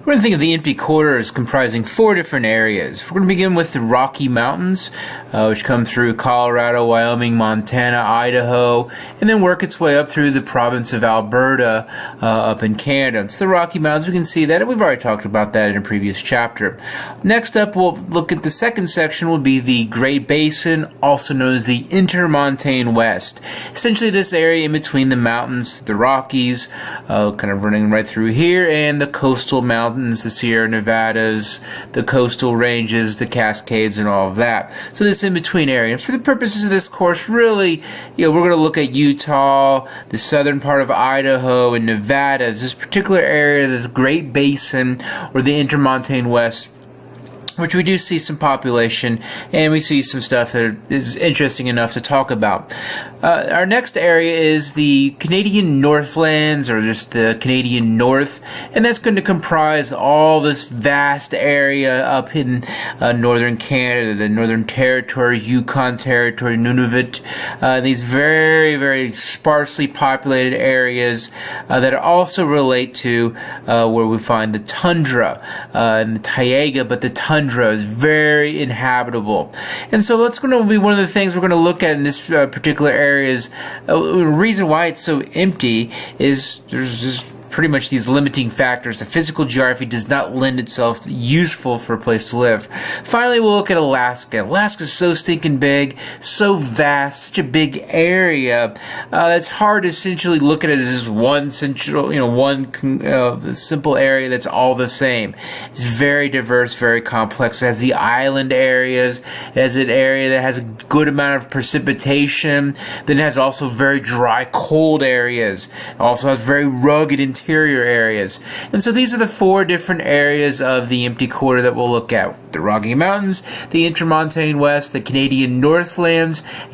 We're going to think of the empty quarter as comprising 4 different areas. We're going to begin with the Rocky Mountains, which come through Colorado, Wyoming, Montana, Idaho, and then work its way up through the province of Alberta up in Canada. It's the Rocky Mountains. We can see that, and we've already talked about that in a previous chapter. Next up, we'll look at the second section, will be the Great Basin, also known as the Intermontane West. Essentially this area in between the mountains, the Rockies, kind of running right through here, and the coastal mountains, the Sierra Nevadas, the coastal ranges, the Cascades, and all of that. So this in-between area. And for the purposes of this course, really, we're going to look at Utah, the southern part of Idaho, and Nevada. This particular area, this Great Basin, or the Intermontane West, which we do see some population, and we see some stuff that is interesting enough to talk about. Our next area is the Canadian Northlands, or just the Canadian North, and that's going to comprise all this vast area up in northern Canada, the Northern Territory, Yukon Territory, Nunavut, these very, very sparsely populated areas that also relate to where we find the tundra and the taiga, but the tundra is very inhabitable. And so that's going to be one of the things we're going to look at in this particular area. The reason why it's so empty is there's just pretty much these limiting factors. The physical geography does not lend itself useful for a place to live. Finally, we'll look at Alaska. Alaska is so stinking big, so vast, such a big area. It's hard to essentially look at it as one central, one simple area that's all the same. It's very diverse, very complex. It has the island areas. It has an area that has a good amount of precipitation. Then it has also very dry, cold areas. It also has very rugged interior areas. And so these are the 4 different areas of the empty quarter that we'll look at. The Rocky Mountains, the Intermontane West, the Canadian Northlands, and